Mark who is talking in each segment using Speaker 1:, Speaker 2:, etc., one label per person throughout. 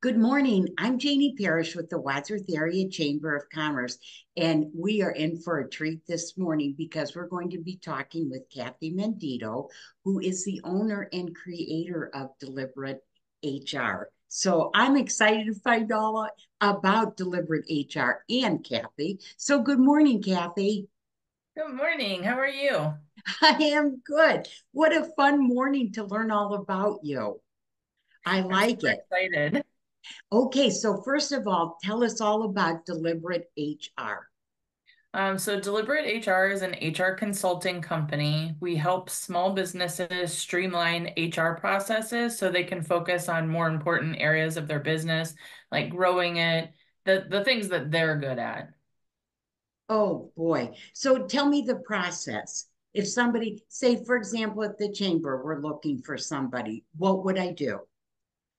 Speaker 1: Good morning. I'm Janie Parrish with the Wadsworth Area Chamber of Commerce, and we are in for a treat this morning because we're going to be talking with Kathy Menditto, who is the owner and creator of Deliberate HR. So I'm excited to find all about Deliberate HR and Kathy. So good morning, Kathy.
Speaker 2: Good morning. How are you?
Speaker 1: I am good. What a fun morning to learn all about you. I
Speaker 2: I'm
Speaker 1: like
Speaker 2: super
Speaker 1: it.
Speaker 2: excited.
Speaker 1: Okay, so first of all, tell us all about Deliberate HR.
Speaker 2: So Deliberate HR is an HR consulting company. We help small businesses streamline HR processes so they can focus on more important areas of their business, like growing it, the things that they're good at.
Speaker 1: Oh boy. So tell me the process. If somebody, say, for example, at the chamber, we're looking for somebody, what would I do?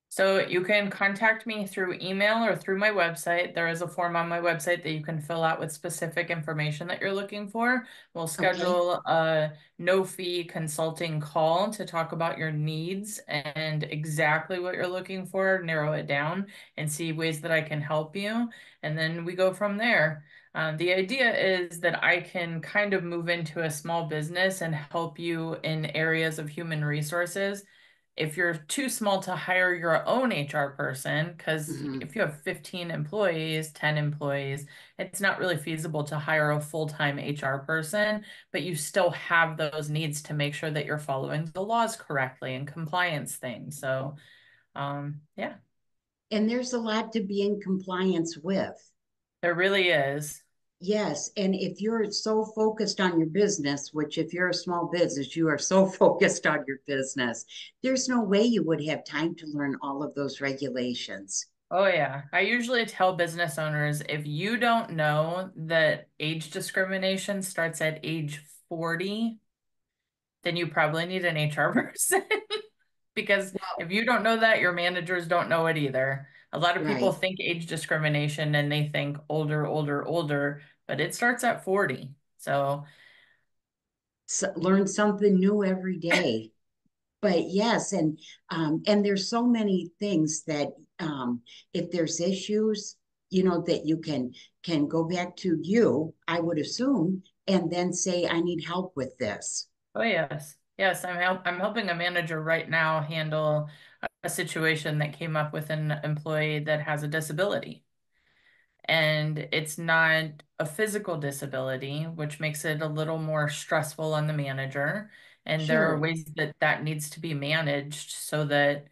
Speaker 2: So you can contact me through email or through my website. There is a form on my website that you can fill out with specific information that you're looking for. We'll
Speaker 1: Okay.
Speaker 2: schedule a no-fee consulting call to talk about your needs and exactly what you're looking for, narrow it down, and see ways that I can help you. And then we go from there. The idea is that I can kind of move into a small business and help you in areas of human resources if you're too small to hire your own HR person, because
Speaker 1: Mhm.
Speaker 2: if you have 15 employees, 10 employees, it's not really feasible to hire a full-time HR person, but you still have those needs to make sure that you're following the laws correctly and compliance things. So, yeah,
Speaker 1: And there's a lot to be in compliance with.
Speaker 2: there really is.
Speaker 1: Yes, and if you're so focused on your business, which if you're a small business, you are so focused on your business, there's no way you would have time to learn all of those regulations.
Speaker 2: Oh, yeah. I usually tell business owners if you don't know that age discrimination starts at age 40, then you probably need an HR person. Because
Speaker 1: Well,
Speaker 2: if you don't know that, your managers don't know it either. A lot of people
Speaker 1: right.
Speaker 2: think age discrimination and they think older, older, older, but it starts at 40. So,
Speaker 1: Learn something new every day. But yes, and there's so many things that if there's issues, that you can go back to you, I would assume, and then say, I need help with this.
Speaker 2: oh yes. Yes, I'm helping a manager right now handle a situation that came up with an employee that has a disability. And it's not a physical disability, which makes it a little more stressful on the manager. And there are
Speaker 1: Sure.
Speaker 2: ways that that needs to be managed so that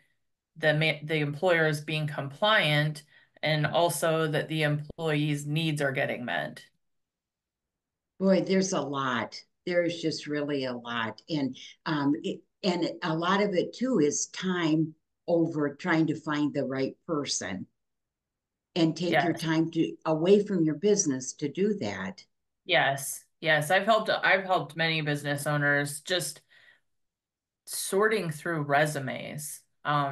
Speaker 2: the employer is being compliant and also that the employee's needs are getting met.
Speaker 1: Boy, there's a lot. There's just really a lot. And a lot of it too is time over trying to find the right person and take your
Speaker 2: Yes,
Speaker 1: time to away from your business to do that.
Speaker 2: yes, yes. I've helped many business owners just sorting through resumes.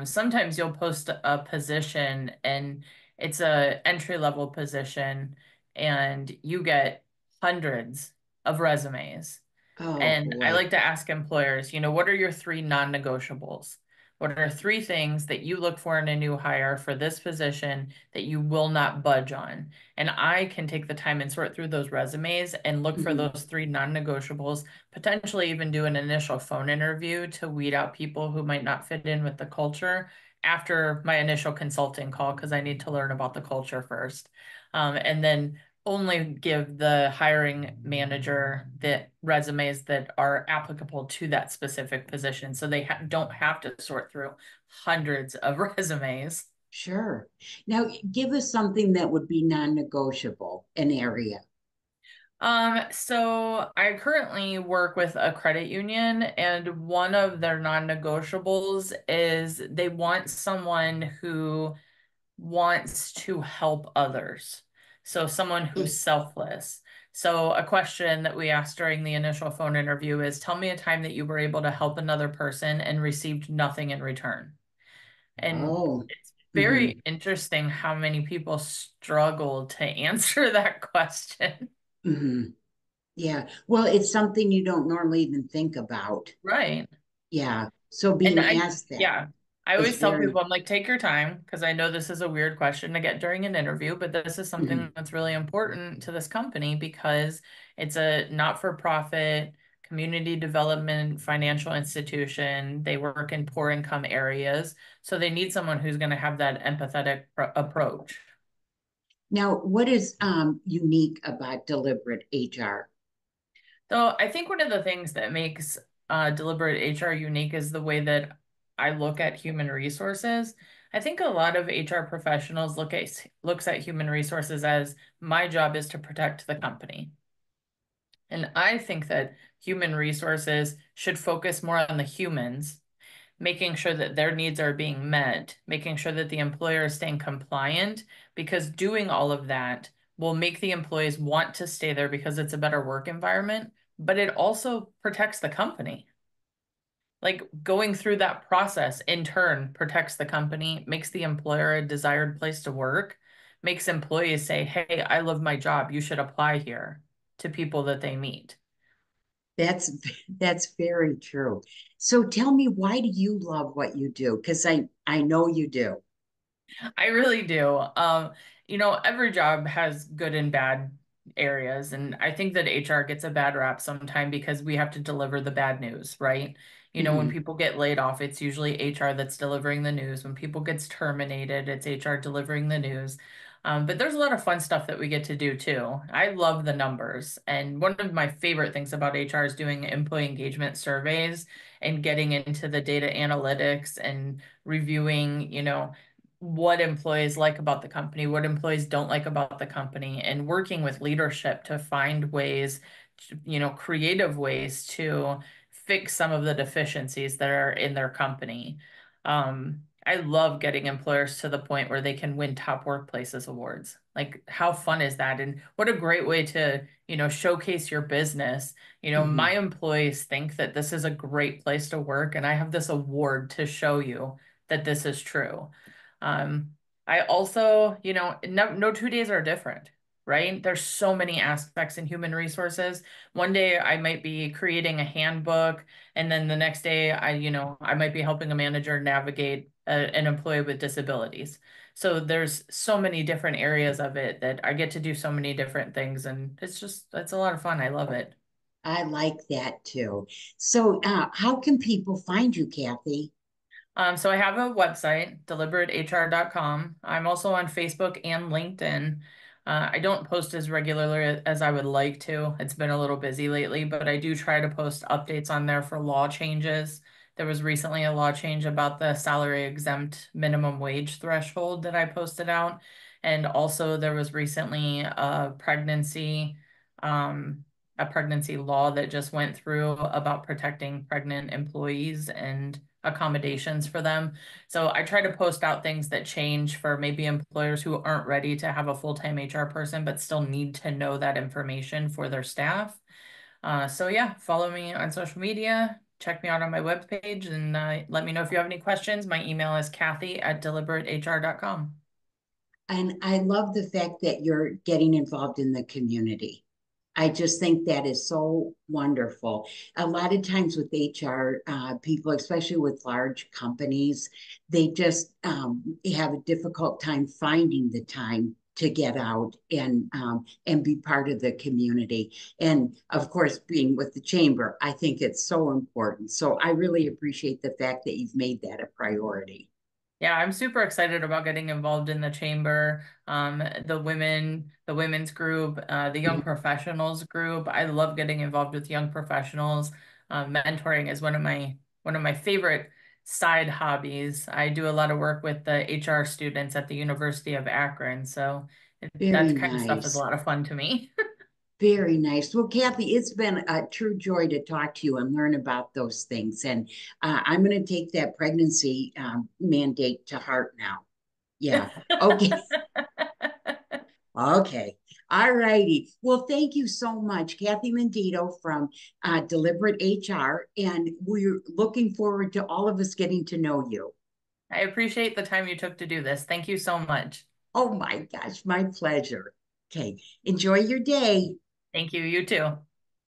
Speaker 2: Sometimes you'll post a position and it's a entry level position and you get hundreds of resumes.
Speaker 1: Oh
Speaker 2: And I
Speaker 1: boy.
Speaker 2: like to ask employers, what are your three non-negotiables? What are three things that you look for in a new hire for this position that you will not budge on? And I can take the time and sort through those resumes and look for
Speaker 1: Mhm.
Speaker 2: those three non-negotiables, potentially even do an initial phone interview to weed out people who might not fit in with the culture after my initial consulting call, because I need to learn about the culture first. And then only give the hiring manager the resumes that are applicable to that specific position. So they don't have to sort through hundreds of resumes.
Speaker 1: Sure. Now, give us something that would be non-negotiable, an area.
Speaker 2: So I currently work with a credit union, and one of their non-negotiables is they want someone who wants to help others. So someone who's
Speaker 1: Okay.
Speaker 2: selfless. So a question that we asked during the initial phone interview is, tell me a time that you were able to help another person and received nothing in return. And
Speaker 1: Oh.
Speaker 2: it's
Speaker 1: Mhm.
Speaker 2: very interesting how many people struggle to answer that question.
Speaker 1: Mhm. Yeah. Well, it's something you don't normally even think about.
Speaker 2: Right.
Speaker 1: Yeah. So
Speaker 2: And
Speaker 1: being asked that.
Speaker 2: yeah, I
Speaker 1: It's
Speaker 2: always tell
Speaker 1: very,
Speaker 2: people, I'm like, take your time, because I know this is a weird question to get during an interview, but this is something
Speaker 1: mhm.
Speaker 2: that's really important to this company because it's a not-for-profit community development financial institution. They work in poor income areas, so they need someone who's going to have that empathetic approach.
Speaker 1: Now, what is unique about deliberate HR?
Speaker 2: So I think one of the things that makes deliberate HR unique is the way that I look at human resources. I think a lot of HR professionals looks at human resources as my job is to protect the company. And I think that human resources should focus more on the humans, making sure that their needs are being met, making sure that the employer is staying compliant, because doing all of that will make the employees want to stay there because it's a better work environment, but it also protects the company. Like going through that process in turn protects the company, makes the employer a desired place to work, makes employees say, hey, I love my job. You should apply here to people that they meet.
Speaker 1: That's that's very true. So tell me, why do you love what you do? Because I know you do.
Speaker 2: I really do. Every job has good and bad areas, and I think that HR gets a bad rap sometime because we have to deliver the bad news, right? When
Speaker 1: Mhm.
Speaker 2: people get laid off, it's usually HR that's delivering the news. When people gets terminated, it's HR delivering the news. But there's a lot of fun stuff that we get to do too. I love the numbers, and one of my favorite things about HR is doing employee engagement surveys and getting into the data analytics and reviewing, what employees like about the company, what employees don't like about the company, and working with leadership to find ways, creative ways to fix some of the deficiencies that are in their company. I love getting employers to the point where they can win top workplaces awards. Like, how fun is that? And what a great way to, showcase your business. My
Speaker 1: Mhm.
Speaker 2: employees think that this is a great place to work, and I have this award to show you that this is true. Um, I also, no 2 days are different, right? There's so many aspects in human resources. One day I might be creating a handbook, and then the next day I might be helping a manager navigate an employee with disabilities. So there's so many different areas of it that I get to do so many different things, and it's a lot of fun. I love it.
Speaker 1: I like that too. So how can people find you, Kathy?
Speaker 2: So I have a website, deliberatehr.com. I'm also on Facebook and LinkedIn. I don't post as regularly as I would like to. It's been a little busy lately, but I do try to post updates on there for law changes. There was recently a law change about the salary exempt minimum wage threshold that I posted out. And also there was recently um, a pregnancy law that just went through about protecting pregnant employees and accommodations for them. So I try to post out things that change for maybe employers who aren't ready to have a full-time HR person, but still need to know that information for their staff. So yeah, follow me on social media, check me out on my webpage, and let me know if you have any questions. My email is Kathy@deliberatehr.com.
Speaker 1: And I love the fact that you're getting involved in the community. I just think that is so wonderful. A lot of times with HR people, especially with large companies, they just have a difficult time finding the time to get out and be part of the community. And of course, being with the chamber, I think it's so important. So I really appreciate the fact that you've made that a priority.
Speaker 2: Yeah, I'm super excited about getting involved in the chamber, the women's group, the young professionals group. I love getting involved with young professionals. Mentoring is one of my favorite side hobbies. I do a lot of work with the HR students at the University of Akron, so
Speaker 1: Very
Speaker 2: that kind of stuff is a
Speaker 1: nice.
Speaker 2: lot of fun to me.
Speaker 1: Very nice. Well, Kathy, it's been a true joy to talk to you and learn about those things. And I'm going to take that pregnancy mandate to heart now. Yeah. Okay. Okay. All righty. Well, thank you so much, Kathy Menditto from Deliberate HR. And we're looking forward to all of us getting to know you.
Speaker 2: I appreciate the time you took to do this. Thank you so much.
Speaker 1: Oh my gosh, my pleasure. Okay. Enjoy your day.
Speaker 2: Thank you, you too.